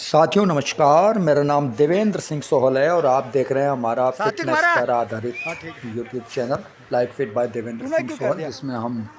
साथियों नमस्कार, मेरा नाम देवेंद्र सिंह सोहल है और आप देख रहे हैं हमारा सात्विक फिटनेस मारा। पर आधारित हाँ ठीक है। YouTube channel Life Fit by Devendra तूने सिंह क्यों कर सोहल, दिया? जिसमें हम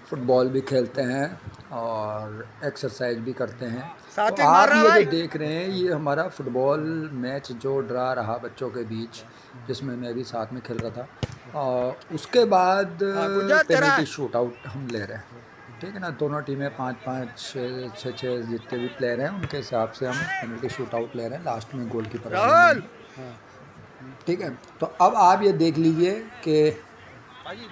फुटबॉल भी खेलते हैं और एक्सरसाइज भी करते हैं। तो सात्विक मार आप रहा ये जो भाई। देख रहे हैं ये हमारा फुटबॉल मैच जो ड्रा रहा बच्चों के बीच, जिसमें मैं भी साथ में खेल रहा था। और उसके बाद हाँ गुजर तेरा। पेनल्टी शूट आउट हम ले रहे हैं। ठीक है ना, दोनों टीमें पाँच पाँच छः छः जितने भी प्लेयर हैं उनके हिसाब से हम पेनल्टी शूट आउट ले रहे हैं। लास्ट में गोलकीपर वाले राहुल। लेंगे। ठीक है, तो अब आप ये देख लीजिए कि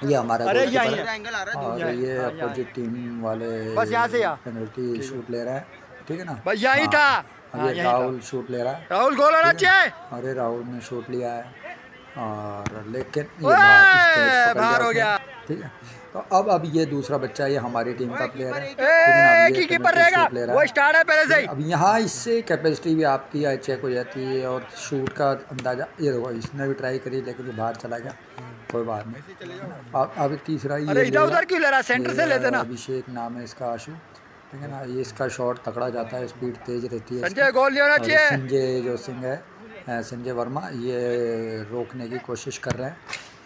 ये हमारा अरे गोलकीपर यहीं है है। और यहीं, ये हाँ यहाँ है। अपोजिट टीम वाले बस यहाँ से यहाँ। पेनल्टी ठीक है। शूट ले रहे हैं। ठीक है ना। बस यहीं हाँ, था। अब हाँ ये यहीं था। राहुल शूट ले रहा है। राहुल गोल होना ठीक है चाहिए। ना, अरे राहुल ने शूट लिया है और लेकिन ये बाहर कैच ओए पकड़ लिया बाहर हो उसने। गया। ठीक है, तो अब ये दूसरा बच्चा ये हमारी टीम का प्लेयर है। ठीक है ना, अब ए ये की कीपर पेनल्टी रहेगा। शूट ले रहा वो है। स्टार्ट है पहले ठीक से है, ही। अब यहाँ इससे कैपेसिटी भी आपकी चेक हो जाती है और शूट का अंदाज़ा। ये देखो इसने भी ट्राई करी लेकिन ये बाहर चला गया, कोई बात नहीं। अब तीसरा ये अरे इधर लेगा, उधर क्यों ले रहा? सेंटर से ये लेते ना। अभिषेक नाम है इसका, आशु। ठीक है ना, ये इसका शॉट तकड़ा जाता है, स्पीड तेज़ रहती है इसकी। संजय गोल नहीं होना और चाहिए। संजय जो सिंह है, संजय वर्मा, ये रोकने की कोशिश कर रहे हैं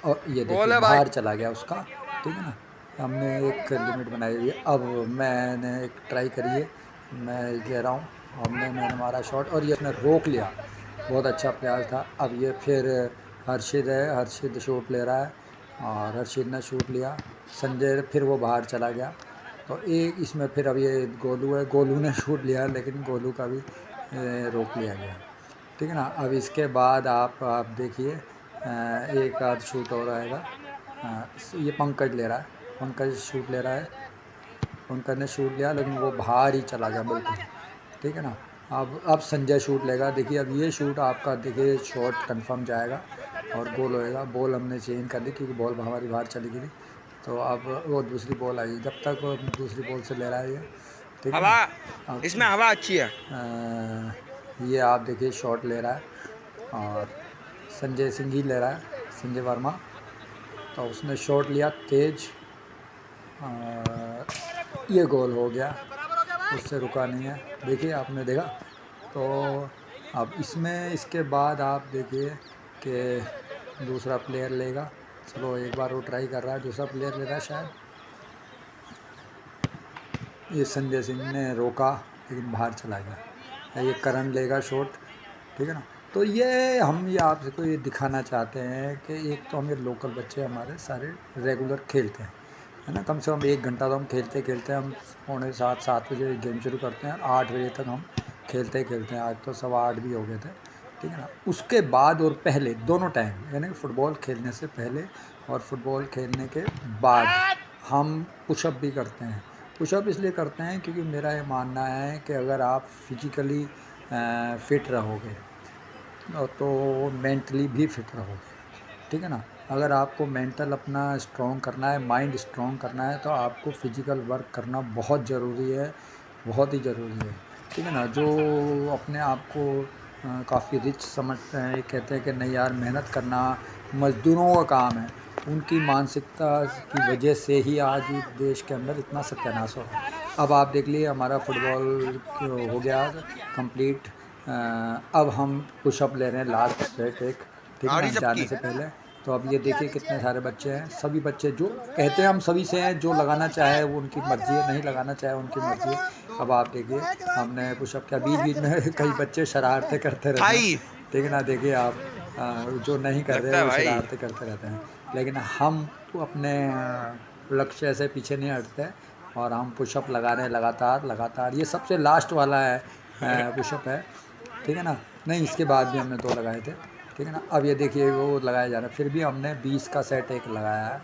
और ये देखिए गोल है भाई। बाहर चला गया उसका। ठीक है ना, हमने एक लिमिट बनाई हुई है। अब मैंने एक ट्राई करी है, मैं ले रहा हूँ। मैंने मारा शॉट और ये उसने रोक लिया, बहुत अच्छा प्रयास था। अब ये फिर हर्षित है, हर्षित शूट ले रहा है और हर्षित ने शूट लिया। संजय फिर वो बाहर चला गया, तो एक इसमें फिर अब ये गोलू है, गोलू ने शूट लिया लेकिन गोलू का भी रोक लिया गया। ठीक है ना, अब इसके बाद आप देखिए एक आध शूट और आएगा। ये पंकज ले रहा है, पंकज शूट ले रहा है। पंकज ने शूट लिया लेकिन वो बाहर ही चला गया बिल्कुल। ठीक है ना, अब संजय शूट लेगा। देखिए अब ये शूट आपका, देखिए शॉट कंफर्म जाएगा और गोल होएगा। बॉल हमने चेंज कर दी क्योंकि बॉल हमारी बाहर चली गई थी, तो अब वो दूसरी बॉल आई। जब तक वो दूसरी बॉल से ले रहा है ये। ठीक है हवा ना, अब इसमें हवा अच्छी है। ये आप देखिए शॉट ले रहा है और संजय सिंह ही ले रहा है, संजय वर्मा। तो उसने शॉट लिया तेज और ये गोल हो गया, उससे रुका नहीं है। देखिए आपने देखा। तो अब इसमें इसके बाद आप देखिए कि दूसरा प्लेयर लेगा। चलो एक बार वो ट्राई कर रहा है, दूसरा प्लेयर ले रहा है शायद। ये संजय सिंह ने रोका लेकिन बाहर चला गया। ये करण लेगा शॉट। ठीक है ना, तो ये हम ये आपको ये दिखाना चाहते हैं कि एक तो हम ये लोकल बच्चे हमारे सारे रेगुलर खेलते हैं, है ना। कम से कम 1 घंटा तो हम खेलते खेलते हैं। हम 6:45-7 बजे गेम शुरू करते हैं, 8 बजे तक हम खेलते हैं। आज तो 8:15 भी हो गए थे। ठीक है ना, उसके बाद और पहले दोनों टाइम, यानी फ़ुटबॉल खेलने से पहले और फुटबॉल खेलने के बाद हम पुशअप भी करते हैं। पुशअप इसलिए करते हैं क्योंकि मेरा ये मानना है कि अगर आप फिजिकली फ़िट रहोगे तो मेंटली भी फिट रहोगे। ठीक है ना, अगर आपको मेंटल अपना स्ट्रॉन्ग करना है, माइंड स्ट्रॉन्ग करना है, तो आपको फिजिकल वर्क करना बहुत ज़रूरी है, बहुत ही ज़रूरी है। ठीक है ना, जो अपने आप को काफ़ी रिच समझते हैं, कहते हैं कि नहीं यार मेहनत करना मज़दूरों का काम है, उनकी मानसिकता की वजह से ही आज इस देश के अंदर इतना सत्यानाश हो रहा है। अब आप देख लिए हमारा फुटबॉल हो गया कंप्लीट। अब हम पुशअप ले रहे हैं लास्ट सेट एक। ठीक है ना, जाने से पहले। तो अब ये देखिए कितने सारे बच्चे हैं, सभी बच्चे जो कहते हैं हम सभी से हैं, जो लगाना चाहे वो उनकी मर्ज़ी है, नहीं लगाना चाहे उनकी मर्ज़ी है। अब आप देखिए हमने पुशअप किया, बीच बीच में कई बच्चे शरारतें करते रहते हैं। ठीक है ना, देखिए आप जो नहीं कर रहे वो शरारतें करते रहते हैं, लेकिन हम तो अपने लक्ष्य से पीछे नहीं हटते और हम पुशअप लगा रहे हैं लगातार लगातार। ये सबसे लास्ट वाला है पुशअप है। ठीक है ना, नहीं इसके बाद भी हमने 2 लगाए थे। ठीक है ना, अब ये देखिए वो लगाया जा रहा है, फिर भी हमने 20 का सेट एक लगाया है।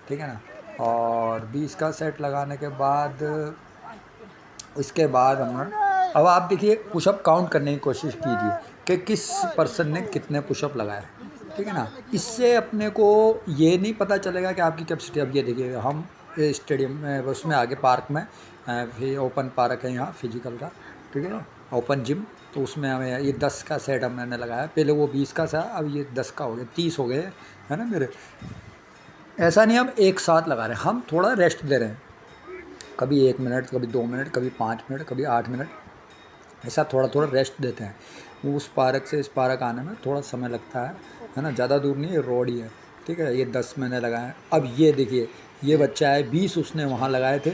ठीक है ना, और 20 का सेट लगाने के बाद इसके बाद हमने, अब आप देखिए पुशअप काउंट करने की कोशिश कीजिए कि किस पर्सन ने कितने पुशअप लगाए। ठीक है ना, इससे अपने को ये नहीं पता चलेगा कि आपकी कैपेसिटी। अब ये देखिए हम स्टेडियम में, उसमें आगे पार्क में, फिर ओपन पार्क है यहाँ फिजिकल का। ठीक है ना, ओपन जिम, तो उसमें हमें ये 10 का सेट मैंने लगाया। पहले वो 20 का था, अब ये 10 का हो गया, 30 हो गए, है ना मेरे। ऐसा नहीं हम एक साथ लगा रहे हैं, हम थोड़ा रेस्ट दे रहे हैं, कभी 1 मिनट, कभी 2 मिनट, कभी 5 मिनट, कभी 8 मिनट। ऐसा थोड़ा थोड़ा रेस्ट देते हैं। वो उस पार्क से इस पार्क आने में थोड़ा समय लगता है ना, ज़्यादा दूर नहीं है, रोड ही है, ठीक है। ये 10 मैंने लगाए। अब ये देखिए, ये बच्चा है 20 उसने वहाँ लगाए थे,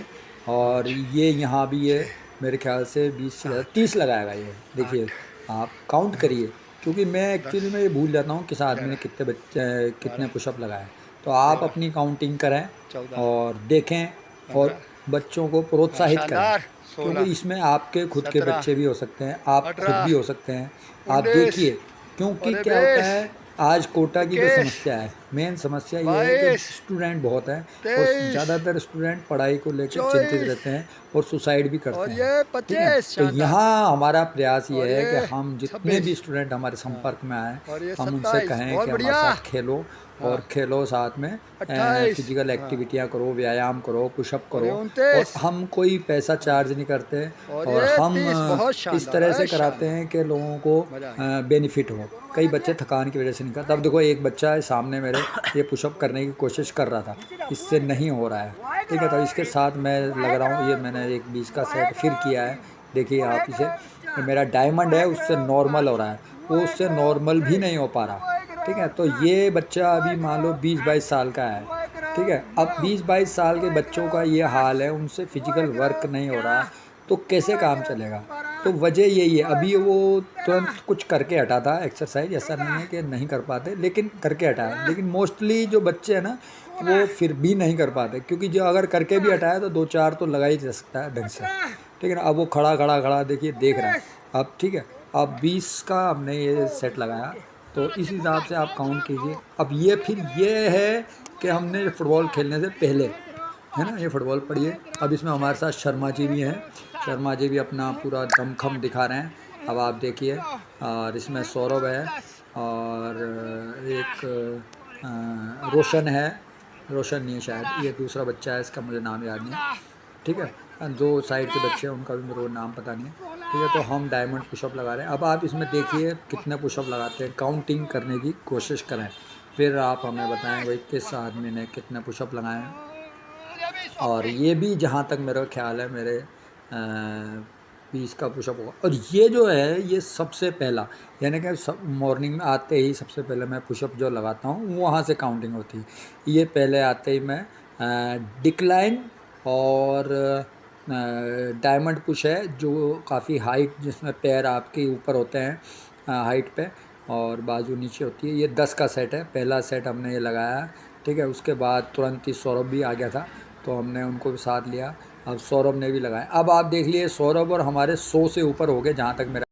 और ये यहाँ भी ये मेरे ख्याल से 20 से ज़्यादा 30 लगाएगा ये। देखिए आप काउंट करिए, क्योंकि मैं एक्चुअली में ये भूल जाता हूँ किस आदमी ने कितने पुशअप लगाए। तो आप अपनी काउंटिंग करें 14 और देखें, और 15 बच्चों को प्रोत्साहित करें, शानदार, क्योंकि 16 इसमें आपके खुद के 17 बच्चे भी हो सकते हैं, आप खुद 18 भी हो सकते हैं। आप 19 देखिए, क्योंकि और क्या होता 20 है, आज कोटा की जो 21 समस्या है, मेन समस्या ये है कि 22 स्टूडेंट बहुत हैं, और 23 ज़्यादातर स्टूडेंट पढ़ाई को लेकर चिंतित 24 रहते हैं और सुसाइड भी और करते हैं, ये ठीक है। 25 तो शानदार यहाँ हमारा प्रयास और ये है ये कि हम जितने 26 भी स्टूडेंट हमारे संपर्क में आए, और ये हम उनसे 27 कहें बहुत कि हमारे बढ़िया साथ खेलो, हाँ और खेलो साथ में 28 फिजिकल हाँ एक्टिविटियाँ करो, व्यायाम करो, पुशअप और ये करो, और 29 हम कोई पैसा चार्ज नहीं करते, और और ये हम 30 बहुत इस शानदार तरह है से कराते शानदार हैं कि लोगों को मजा आ गया बेनिफिट हो। कई बच्चे थकान की वजह से नहीं करते। अब देखो, एक बच्चा है सामने मेरे, ये पुशअप करने की कोशिश कर रहा था, इससे नहीं हो रहा है, ठीक है। तो इसके साथ मैं लग रहा हूँ, ये मैंने एक 20 का सेट फिर किया है। देखिए आप इसे, मेरा डायमंड है उससे नॉर्मल हो रहा है, वो उससे नॉर्मल भी नहीं हो पा रहा, ठीक है। तो ये बच्चा अभी मान लो 20-22 साल का है, ठीक है। अब 20-22 साल के बच्चों का ये हाल है, उनसे फिजिकल वर्क नहीं हो रहा, तो कैसे काम चलेगा। तो वजह यही है, अभी वो तुरंत कुछ करके हटाता है एक्सरसाइज, ऐसा नहीं है कि नहीं कर पाते, लेकिन करके हटाया। लेकिन मोस्टली जो बच्चे हैं ना, वो फिर भी नहीं कर पाते, क्योंकि जो अगर करके भी हटाया तो 2-4 तो लगा ही जा सकता है ढंग से, ठीक है ना। अब वो खड़ा खड़ा खड़ा देखिए देख रहा है अब, ठीक है। अब 20 का हमने ये सेट लगाया, तो इस हिसाब से आप काउंट कीजिए। अब ये फिर ये है कि हमने फुटबॉल खेलने से पहले, है ना, ये फुटबॉल पढ़िए। अब इसमें हमारे साथ शर्मा जी भी हैं, शर्मा जी भी अपना पूरा दमखम दिखा रहे हैं। अब आप देखिए, और इसमें सौरभ है, और एक रोशन है, रोशन नहीं है शायद, ये दूसरा बच्चा है, इसका मुझे नाम याद नहीं है, ठीक है। दो साइड के बच्चे हैं, उनका भी मेरे को नाम पता नहीं है, ठीक है। तो हम डायमंड पुशअप लगा रहे हैं। अब आप इसमें देखिए कितने पुशअप लगाते हैं, काउंटिंग करने की कोशिश करें, फिर आप हमें बताएं भाई किस आदमी ने कितने पुशअप लगाए हैं। और ये भी जहाँ तक मेरा ख्याल है, मेरे 20 का पुशअप होगा। और ये जो है, ये सबसे पहला, यानी कि सब मॉर्निंग में आते ही सबसे पहले मैं पुशअप जो लगाता हूँ, वहाँ से काउंटिंग होती है। ये पहले आते ही मैं डिक्लाइन और डायमंड पुश है, जो काफ़ी हाइट, जिसमें पैर आपके ऊपर होते हैं हाइट पे, और बाजू नीचे होती है। ये 10 का सेट है, पहला सेट हमने ये लगाया, ठीक है। उसके बाद तुरंत ही सौरभ भी आ गया था, तो हमने उनको भी साथ लिया। अब सौरभ ने भी लगाया। अब आप देख लिए, सौरभ और हमारे 100 से ऊपर हो गए, जहाँ तक मेरा